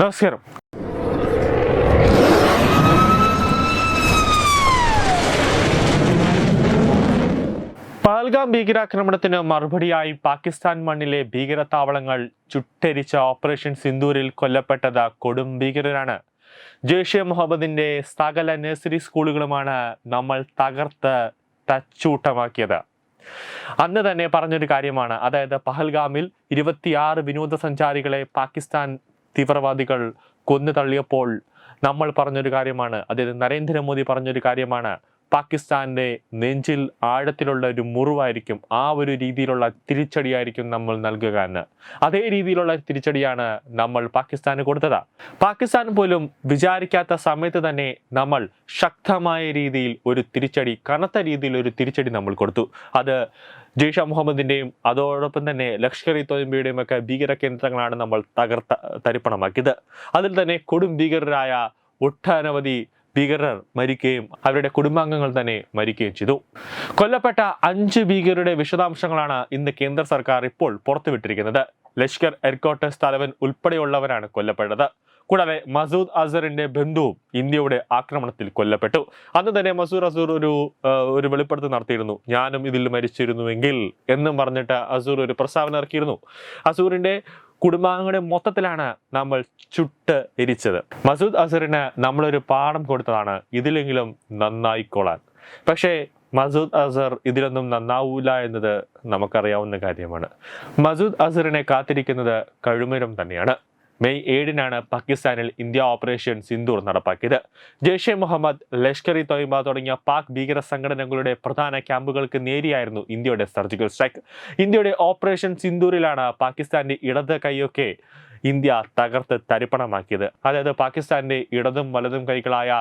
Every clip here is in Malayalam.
നമസ്കാരം. പഹൽഗാം ഭീകരാക്രമണത്തിന് മറുപടിയായി പാകിസ്ഥാൻ മണ്ണിലെ ഭീകരതാവളങ്ങൾ ചുട്ടരിച്ച ഓപ്പറേഷൻ സിന്ദൂരിൽ കൊല്ലപ്പെട്ടത് കൊടും ഭീകരരാണ്. ജെയ്ഷെ മുഹമ്മദിന്റെ സകല നഴ്സറി സ്കൂളുകളുമാണ് നമ്മൾ തകർത്ത് തച്ചൂട്ടമാക്കിയത്. അന്ന് തന്നെ പറഞ്ഞൊരു കാര്യമാണ്, അതായത് പഹൽഗാമിൽ 26 വിനോദസഞ്ചാരികളെ പാകിസ്ഥാൻ തീവ്രവാദികൾ കൊന്നു തള്ളിയപ്പോൾ നമ്മൾ പറഞ്ഞൊരു കാര്യമാണ്, അതായത് നരേന്ദ്രമോദി പറഞ്ഞൊരു കാര്യമാണ്, പാകിസ്ഥാന്റെ നെഞ്ചിൽ ആഴത്തിലുള്ള ഒരു മുറിവായിരിക്കും, ആ ഒരു രീതിയിലുള്ള തിരിച്ചടിയായിരിക്കും നമ്മൾ നൽകുക എന്ന്. അതേ രീതിയിലുള്ള തിരിച്ചടിയാണ് നമ്മൾ പാകിസ്ഥാന് കൊടുത്തത്. പാകിസ്ഥാൻ പോലും വിചാരിക്കാത്ത സമയത്ത് തന്നെ നമ്മൾ ശക്തമായ രീതിയിൽ ഒരു തിരിച്ചടി, കനത്ത രീതിയിൽ ഒരു തിരിച്ചടി നമ്മൾ കൊടുത്തു. അത് ജെയ്ഷെ മുഹമ്മദിന്റെയും അതോടൊപ്പം തന്നെ ലഷ്കർ-ഇ തോയ്ബയുടെയും ഒക്കെ ഭീകര കേന്ദ്രങ്ങളാണ് നമ്മൾ തരിപ്പണമാക്കിയത്. അതിൽ തന്നെ കൊടും ഭീകരരായ ഒട്ടനവധി ഭീകരർ മരിക്കുകയും അവരുടെ കുടുംബാംഗങ്ങൾ തന്നെ മരിക്കുകയും ചെയ്തു. കൊല്ലപ്പെട്ട 5 ഭീകരരുടെ വിശദാംശങ്ങളാണ് ഇന്ന് കേന്ദ്ര സർക്കാർ ഇപ്പോൾ പുറത്തുവിട്ടിരിക്കുന്നത്. ലഷ്കർ ഹെഡ്ക്വാർട്ടേഴ്സ് തലവൻ ഉൾപ്പെടെയുള്ളവരാണ് കൊല്ലപ്പെട്ടത്. കൂടാതെ മസൂദ് അസറിന്റെ ബന്ധുവും ഇന്ത്യയുടെ ആക്രമണത്തിൽ കൊല്ലപ്പെട്ടു. അന്ന് തന്നെ മസൂദ് അസൂർ ഒരു വെളിപ്പെടുത്തൽ നടത്തിയിരുന്നു, ഞാനും ഇതിൽ മരിച്ചിരുന്നുവെങ്കിൽ എന്നും പറഞ്ഞിട്ട് അസൂർ ഒരു പ്രസ്താവന ഇറക്കിയിരുന്നു. അസൂറിന്റെ കുടുംബാംഗങ്ങളുടെ മൊത്തത്തിലാണ് നമ്മൾ ചുട്ട് എരിച്ചത്. മസൂദ് അസറിന് നമ്മളൊരു പാഠം കൊടുത്തതാണ്, ഇതിലെങ്കിലും നന്നായിക്കോളാൻ. പക്ഷേ മസൂദ് അസർ ഇതിലൊന്നും നന്നാവൂല എന്നത് നമുക്കറിയാവുന്ന കാര്യമാണ്. മസൂദ് അസറിനെ കാത്തിരിക്കുന്നത് കഴുമരം തന്നെയാണ്. മെയ് 7-നാണ് പാകിസ്ഥാനിൽ ഇന്ത്യ ഓപ്പറേഷൻ സിന്ദൂർ നടപ്പാക്കിയത്. ജെയ്ഷെ മുഹമ്മദ്, ലഷ്കർ-ഇ തോയ്ബ തുടങ്ങിയ പാക് ഭീകര സംഘടനകളുടെ പ്രധാന ക്യാമ്പുകൾക്ക് നേരെയായിരുന്നു ഇന്ത്യയുടെ സർജിക്കൽ സ്ട്രൈക്ക്. ഇന്ത്യയുടെ ഓപ്പറേഷൻ സിന്ദൂരിലാണ് പാകിസ്ഥാന്റെ ഇടത് കൈയൊക്കെ ഇന്ത്യ തകർത്ത് തരിപ്പണമാക്കിയത്. അതായത് പാകിസ്ഥാന്റെ ഇടതും വലതും കൈകളായ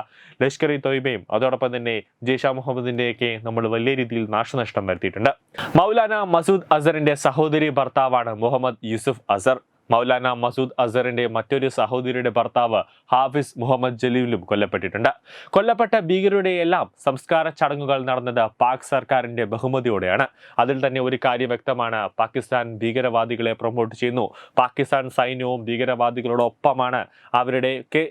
ലഷ്കർ-ഇ തോയ്ബയും അതോടൊപ്പം തന്നെ ജെയ്ഷെ മുഹമ്മദിന്റെയൊക്കെ നമ്മൾ വലിയ രീതിയിൽ നാശനഷ്ടം വരുത്തിയിട്ടുണ്ട്. മൗലാന മസൂദ് അസറിന്റെ സഹോദരി ഭർത്താവാണ് മുഹമ്മദ് യൂസുഫ് അസർ. മൗലാന മസൂദ് അസറിന്റെ മറ്റൊരു സഹോദരിയുടെ ഭർത്താവ് ഹാഫിസ് മുഹമ്മദ് ജലീലും കൊല്ലപ്പെട്ടിട്ടുണ്ട്. കൊല്ലപ്പെട്ട ഭീകരരുടെ എല്ലാം സംസ്കാര ചടങ്ങുകൾ നടന്നത് പാക് സർക്കാരിന്റെ ബഹുമതിയോടെയാണ്. അതിൽ തന്നെ ഒരു കാര്യം വ്യക്തമാണ്, പാകിസ്ഥാൻ ഭീകരവാദികളെ പ്രൊമോട്ട് ചെയ്യുന്നു. പാകിസ്ഥാൻ സൈന്യവും ഭീകരവാദികളോടൊപ്പമാണ്, അവരുടെയൊക്കെ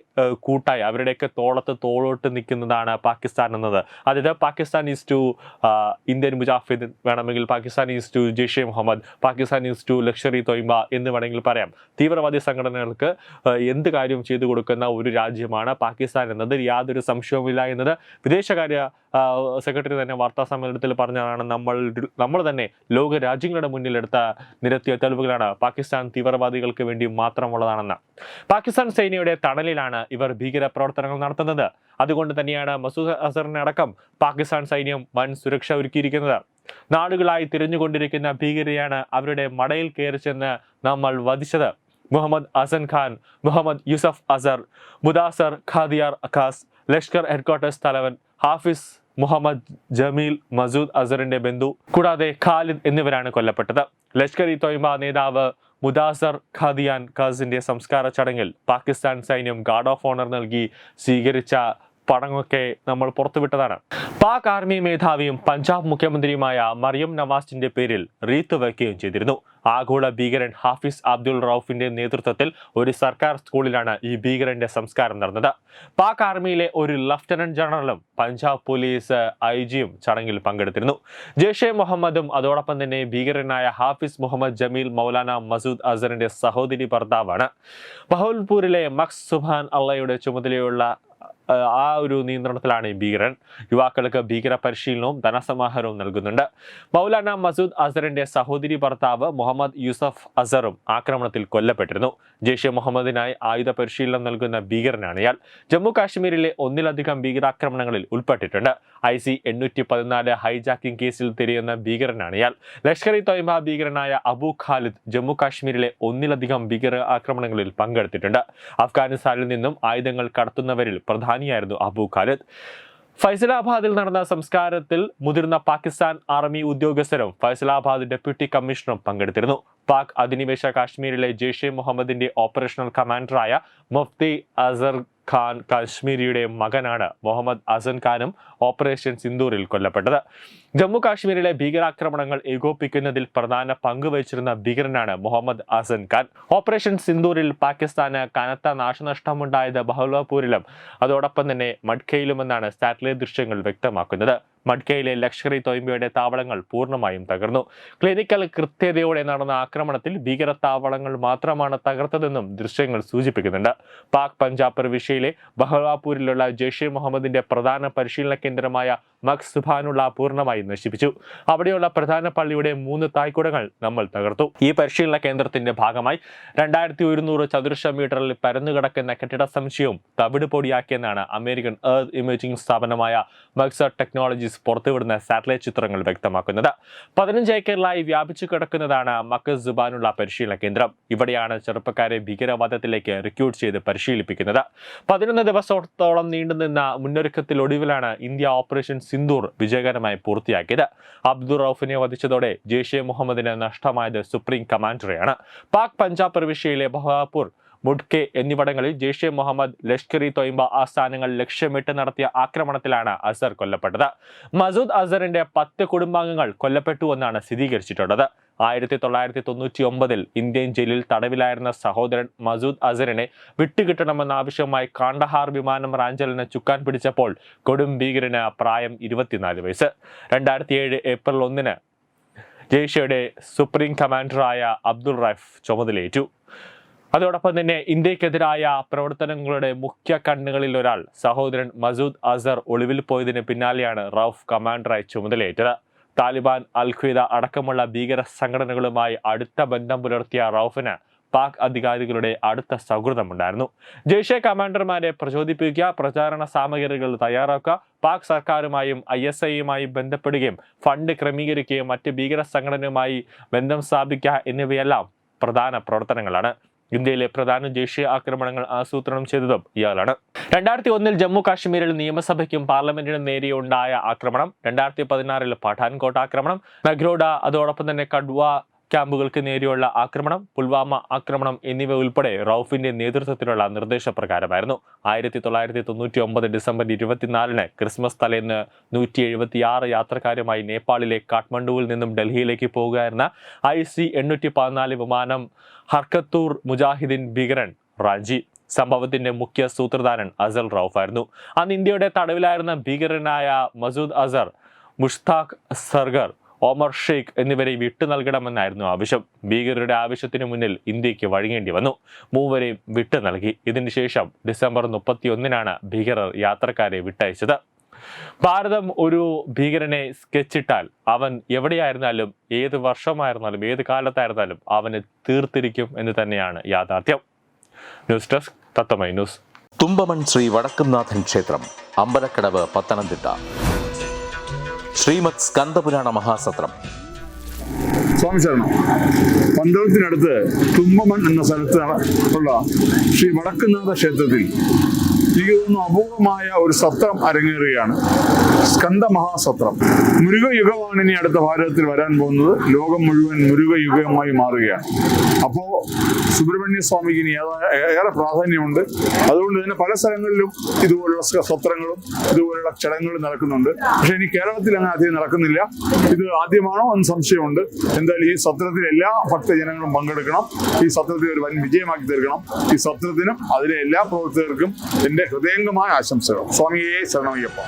കൂട്ടായി, അവരുടെയൊക്കെ തോളത്ത് തോളോട്ട് നിൽക്കുന്നതാണ് പാകിസ്ഥാൻ എന്നത്. അതായത് Pakistan is to Indian Mujahid, വേണമെങ്കിൽ Pakistan is to Jaish Mohammed, Pakistan is to Lashkar-e Taiba എന്ന് വേണമെങ്കിൽ പറയാം. തീവ്രവാദി സംഘടനകൾക്ക് എന്ത് കാര്യവും ചെയ്തു കൊടുക്കുന്ന ഒരു രാജ്യമാണ് പാകിസ്ഥാൻ എന്നത് യാതൊരു സംശയവുമില്ല എന്നത് വിദേശകാര്യ സെക്രട്ടറി തന്നെ വാർത്താ സമ്മേളനത്തിൽ പറഞ്ഞതാണ്. നമ്മൾ തന്നെ ലോക രാജ്യങ്ങളുടെ മുന്നിലെടുത്ത നിരത്തിയ തെളിവുകളാണ് പാകിസ്ഥാൻ തീവ്രവാദികൾക്ക് വേണ്ടി മാത്രമുള്ളതാണെന്ന്. പാകിസ്ഥാൻ സേനയുടെ തണലിലാണ് ഇവർ ഭീകര പ്രവർത്തനങ്ങൾ നടത്തുന്നത്. അതുകൊണ്ട് തന്നെയാണ് മസൂദ് അസറിനെ അടക്കം പാകിസ്ഥാൻ സൈന്യം വൻ സുരക്ഷ ഒരുക്കിയിരിക്കുന്നത്. നാടുകളായി തിരഞ്ഞുകൊണ്ടിരിക്കുന്ന ഭീകരരെയാണ് അവരുടെ മടയിൽ കയറി ചെന്ന് നമ്മൾ വധിച്ചത്. മുഹമ്മദ് ഹസൻ ഖാൻ, മുഹമ്മദ് യൂസഫ് അസർ, മുദാസർ ഖാദിയാർ അഖാസ്, ലഷ്കർ ഹെഡ്ക്വാർട്ടേഴ്സ് തലവൻ ഹാഫിസ് മുഹമ്മദ് ജമീൽ, മസൂദ് അസറിന്റെ ബന്ധു, കൂടാതെ ഖാലിദ് എന്നിവരാണ് കൊല്ലപ്പെട്ടത്. ലഷ്കർ-ഇ തോയ്ബ നേതാവ് മുദാസർ ഖാദിയാൻ ഖാസിന്റെ സംസ്കാര ചടങ്ങിൽ പാകിസ്ഥാൻ സൈന്യം ഗാർഡ് ഓഫ് ഓണർ നൽകി സ്വീകരിച്ച പടമൊക്കെ നമ്മൾ പുറത്തുവിട്ടതാണ്. പാക് ആർമി മേധാവിയും പഞ്ചാബ് മുഖ്യമന്ത്രിയുമായ മറിയം നവാസിന്റെ പേരിൽ റീത്ത് വയ്ക്കുകയും ചെയ്തിരുന്നു. ആഗോള ഭീകരൻ ഹാഫിസ് അബ്ദുൾ റൌഫിന്റെ നേതൃത്വത്തിൽ ഒരു സർക്കാർ സ്കൂളിലാണ് ഈ ഭീകരന്റെ സംസ്കാരം നടന്നത്. പാക് ആർമിയിലെ ഒരു ലഫ്റ്റനന്റ് ജനറലും പഞ്ചാബ് പോലീസ് IG-യും ചടങ്ങിൽ പങ്കെടുത്തിരുന്നു. ജെയ്ഷെ മുഹമ്മദും അതോടൊപ്പം തന്നെ ഭീകരനായ ഹാഫിസ് മുഹമ്മദ് ജമീൽ മൗലാന മസൂദ് അസറിന്റെ സഹോദരി ഭർത്താവാണ്. ബഹൗൽപൂരിലെ മഖ്സ് സുബ്ഹാൻ അള്ളയുടെ ചുമതലയുള്ള ആ ഒരു നിയന്ത്രണത്തിലാണ് ഈ ഭീകരൻ. യുവാക്കൾക്ക് ഭീകര പരിശീലനവും ധനസമാഹാരവും നൽകുന്നുണ്ട്. മൗലാന മസൂദ് അസറിന്റെ സഹോദരി ഭർത്താവ് മുഹമ്മദ് യൂസഫ് അസറും ആക്രമണത്തിൽ കൊല്ലപ്പെട്ടിരുന്നു. ജെയ്ഷെ മുഹമ്മദിനായി ആയുധ പരിശീലനം നൽകുന്ന ഭീകരനാണ് ഇയാൾ. ജമ്മു കാശ്മീരിലെ ഒന്നിലധികം ഭീകരാക്രമണങ്ങളിൽ ഉൾപ്പെട്ടിട്ടുണ്ട്. IC 814 ഹൈജാക്കിംഗ് കേസിൽ തിരയുന്ന ഭീകരനാണ് ഇയാൾ. ലഷ്കർ-ഇ തോയ്ബ ഭീകരനായ അബു ഖാലിദ് ജമ്മു കാശ്മീരിലെ ഒന്നിലധികം ഭീകര ആക്രമണങ്ങളിൽ പങ്കെടുത്തിട്ടുണ്ട്. അഫ്ഗാനിസ്ഥാനിൽ നിന്നും ആയുധങ്ങൾ കടത്തുന്നവരിൽ പ്രധാനിയായിരുന്നു അബു ഖാലിദ്. ഫൈസലാബാദിൽ നടന്ന സംസ്കാരത്തിൽ മുതിർന്ന പാകിസ്ഥാൻ ആർമി ഉദ്യോഗസ്ഥരും ഫൈസലാബാദ് ഡെപ്യൂട്ടി കമ്മീഷണറും പങ്കെടുത്തിരുന്നു. പാക് അധിനിവേശ കാശ്മീരിലെ ജെയ്ഷെ മുഹമ്മദിന്റെ ഓപ്പറേഷണൽ കമാൻഡറായ മുഫ്തി അസർ ഖാൻ കാശ്മീരിയുടെ മകനാണ് മുഹമ്മദ് അസൻ ഖാനും ഓപ്പറേഷൻ സിന്ദൂറിൽ കൊല്ലപ്പെട്ടത്. ജമ്മു കാശ്മീരിലെ ഭീകരാക്രമണങ്ങൾ ഏകോപിപ്പിക്കുന്നതിൽ പ്രധാന പങ്ക് വഹിച്ചിരുന്ന ഭീകരനാണ് മുഹമ്മദ് അസൻ ഖാൻ. ഓപ്പറേഷൻ സിന്ദൂറിൽ പാകിസ്ഥാന് കനത്ത നാശനഷ്ടമുണ്ടായത് ബഹൽവാപൂരിലും അതോടൊപ്പം തന്നെ മഡ്കയിലുമെന്നാണ് സാറ്റലൈറ്റ് ദൃശ്യങ്ങൾ വ്യക്തമാക്കുന്നത്. മഡ്കയിലെ ലഷ്കർ-ഇ തോയ്ബയുടെ താവളങ്ങൾ പൂർണ്ണമായും തകർന്നു. ക്ലിനിക്കൽ കൃത്യതയോടെ നടന്ന ആക്രമണത്തിൽ ഭീകര താവളങ്ങൾ മാത്രമാണ് തകർത്തതെന്നും ദൃശ്യങ്ങൾ സൂചിപ്പിക്കുന്നുണ്ട്. പാക് പഞ്ചാബ് പ്രവിശ്യയിലെ ബഹൽവാപൂരിലുള്ള ജെയ്ഷെ മുഹമ്മദിന്റെ പ്രധാന പരിശീലന കേന്ദ്രമായ മഖ് സുബാനുള്ള പൂർണ്ണമായും നശിപ്പിച്ചു. അവിടെയുള്ള പ്രധാന പള്ളിയുടെ 3 തായ്ക്കുടങ്ങൾ നമ്മൾ തകർത്തു. ഈ പരിശീലന കേന്ദ്രത്തിന്റെ ഭാഗമായി 2100 ചതുരശ്ര മീറ്ററിൽ പരന്നുകിടക്കുന്ന കെട്ടിട സമുച്ചയവും തവിട് പൊടിയാക്കിയെന്നാണ് അമേരിക്കൻ എർത്ത് ഇമേജിംഗ് സ്ഥാപനമായ മക്സർ ടെക്നോളജീസ് പുറത്തുവിടുന്ന സാറ്റലൈറ്റ് ചിത്രങ്ങൾ വ്യക്തമാക്കുന്നത്. 15 ഏക്കറിലായി വ്യാപിച്ചു കിടക്കുന്നതാണ് മഖ് സുബാനുള്ള പരിശീലന കേന്ദ്രം. ഇവിടെയാണ് ചെറുപ്പക്കാരെ ഭീകരവാദത്തിലേക്ക് റിക്രൂട്ട് ചെയ്ത് പരിശീലിപ്പിക്കുന്നത്. 11 ദിവസത്തോളം നീണ്ടുനിന്ന മുന്നൊരുക്കത്തിലൊടുവിലാണ് ഇന്ത്യ ഓപ്പറേഷൻ സിന്ദൂർ വിജയകരമായി പൂർത്തിയാക്കിയത്. അബ്ദുൾ റൌഫിനെ വധിച്ചതോടെ ജെയ്ഷെ മുഹമ്മദിന് നഷ്ടമായത് സുപ്രീം കമാൻഡറെയാണ്. പാക് പഞ്ചാബ് പ്രവിശ്യയിലെ ബഹൽവാപൂർ, മുഡ്കെ എന്നിവിടങ്ങളിൽ ജെയ്ഷെ മുഹമ്മദ്, ലഷ്കർ-ഇ തോയ്ബ ആസ്ഥാനങ്ങൾ ലക്ഷ്യമിട്ട് നടത്തിയ ആക്രമണത്തിലാണ് അസർ കൊല്ലപ്പെട്ടത്. മസൂദ് അസറിന്റെ 10 കുടുംബാംഗങ്ങൾ കൊല്ലപ്പെട്ടുവെന്നാണ് സ്ഥിരീകരിച്ചിട്ടുള്ളത്. 1999 ഇന്ത്യൻ ജയിലിൽ തടവിലായിരുന്ന സഹോദരൻ മസൂദ് അസറിനെ വിട്ടുകിട്ടണമെന്ന ആവശ്യമായി കാണ്ഡഹാർ വിമാനം റാഞ്ചലിന് ചുക്കാൻ പിടിച്ചപ്പോൾ കൊടും ഭീകരന് പ്രായം 24 വയസ്സ്. 2007 ഏപ്രിൽ 1 ജെയ്ഷയുടെ സുപ്രീം കമാൻഡറായ അബ്ദുൾ റൌഫ് ചുമതലയേറ്റു. അതോടൊപ്പം തന്നെ ഇന്ത്യക്കെതിരായ പ്രവർത്തനങ്ങളുടെ മുഖ്യ കണ്ണുകളിൽ ഒരാൾ സഹോദരൻ മസൂദ് അസർ ഒളിവിൽ പോയതിന് പിന്നാലെയാണ് റൌഫ് കമാൻഡറായി ചുമതലയേറ്റത്. താലിബാൻ, അൽ ഖ്വയ്ദ അടക്കമുള്ള ഭീകര സംഘടനകളുമായി അടുത്ത ബന്ധം പുലർത്തിയ റൌഫിന് പാക് അധികാരികളുടെ അടുത്ത സൗഹൃദമുണ്ടായിരുന്നു. ജെയ്ഷെ കമാൻഡർമാരെ പ്രചോദിപ്പിക്കുക, പ്രചാരണ സാമഗ്രികൾ തയ്യാറാക്കുക, പാക് സർക്കാരുമായും ISIയുമായി ബന്ധപ്പെടുകയും ഫണ്ട് ക്രമീകരിക്കുകയും മറ്റ് ഭീകര സംഘടനയുമായി ബന്ധം സ്ഥാപിക്കുക എന്നിവയെല്ലാം പ്രധാന പ്രവർത്തനങ്ങളാണ്. ഇന്ത്യയിലെ പ്രധാന ജെയ്ഷെ ആക്രമണങ്ങൾ ആസൂത്രണം ചെയ്തതും ഇയാളാണ്. 2001 ജമ്മു കാശ്മീരിൽ നിയമസഭയ്ക്കും പാർലമെന്റിനും നേരെയുണ്ടായ ആക്രമണം, 2016 പഠാൻകോട്ട് ആക്രമണം, നഗ്രോഡ, അതോടൊപ്പം തന്നെ കഡ്വ ക്യാമ്പുകൾക്ക് നേരെയുള്ള ആക്രമണം, പുൽവാമ ആക്രമണം എന്നിവ ഉൾപ്പെടെ റൌഫിന്റെ നേതൃത്വത്തിലുള്ള നിർദ്ദേശപ്രകാരമായിരുന്നു. 1999 ഡിസംബർ 24 ക്രിസ്മസ് തലേന്ന് 176 യാത്രക്കാരുമായി നേപ്പാളിലെ കാഠ്മണ്ഡുവിൽ നിന്നും ഡൽഹിയിലേക്ക് പോകുകയായിരുന്ന IC-814 വിമാനം ഹർക്കത്തൂർ മുജാഹിദീൻ ഭീകരൻ റാഞ്ചി. സംഭവത്തിന്റെ മുഖ്യ സൂത്രധാരൻ അസൽ റൌഫായിരുന്നു. അന്ന് ഇന്ത്യയുടെ തടവിലായിരുന്ന ഭീകരനായ മസൂദ് അസർ, മുഷ്താഖ് സർഗർ, ഒമർ ഷെയ്ഖ് എന്നിവരെ വിട്ടു നൽകണമെന്നായിരുന്നു ആവശ്യം. ഭീകരരുടെ ആവശ്യത്തിനു മുന്നിൽ ഇന്ത്യക്ക് വഴങ്ങേണ്ടി വന്നു. മൂവരെയും വിട്ടു നൽകി. ഇതിനുശേഷം ഡിസംബർ 31 ഭീകരർ യാത്രക്കാരെ വിട്ടയച്ചത്. ഭാരതം ഒരു ഭീകരനെ സ്കെച്ചിട്ടാൽ അവൻ എവിടെയായിരുന്നാലും, ഏത് വർഷമായിരുന്നാലും, ഏത് കാലത്തായിരുന്നാലും അവന് തീർത്തിരിക്കും എന്ന് തന്നെയാണ് യാഥാർത്ഥ്യം. ന്യൂസ് ഡെസ്ക് തത്വമൈ ന്യൂസ്. തുമ്പമൺ ശ്രീ വടക്കുംനാഥൻ ക്ഷേത്രം, അമ്പലക്കടവ്, പത്തനംതിട്ട. ശ്രീമദ് സ്കന്ദപുരാണ മഹാസത്രം. സ്വാമി ശരണം. പന്തളത്തിനടുത്ത് തുമ്പമൺ എന്ന സ്ഥലത്ത് ഉള്ള ശ്രീ വടക്കുംനാഥ ക്ഷേത്രത്തിൽ എനിക്ക് തോന്നുന്നു അപൂർവമായ ഒരു സത്രം അരങ്ങേറുകയാണ്. സ്കന്ദ മഹാസത്രം. മുരുകയുഗമാണ് ഇനി അടുത്ത ഭാരതത്തിൽ വരാൻ പോകുന്നത്. ലോകം മുഴുവൻ മുരുകയുഗമായി മാറുകയാണ്. അപ്പോ സുബ്രഹ്മണ്യ സ്വാമിക്ക് ഇനി ഏറെ പ്രാധാന്യമുണ്ട്. അതുകൊണ്ട് തന്നെ പല സ്ഥലങ്ങളിലും ഇതുപോലുള്ള സത്രങ്ങളും ഇതുപോലുള്ള ചടങ്ങുകളും നടക്കുന്നുണ്ട്. പക്ഷെ ഇനി കേരളത്തിൽ അങ്ങനെ അധികം നടക്കുന്നില്ല. ഇത് ആദ്യമാണോ എന്ന് സംശയമുണ്ട്. എന്തായാലും ഈ സത്രത്തിൽ എല്ലാ ഭക്തജനങ്ങളും പങ്കെടുക്കണം. ഈ സത്രത്തെ ഒരു വൻ വിജയമാക്കി തീർക്കണം. ഈ സത്രത്തിനും അതിലെ എല്ലാ പ്രവർത്തകർക്കും എൻ്റെ ഹൃദയംഗമായ ആശംസകൾ. സ്വാമിയെ ശരണമയ്യപ്പ.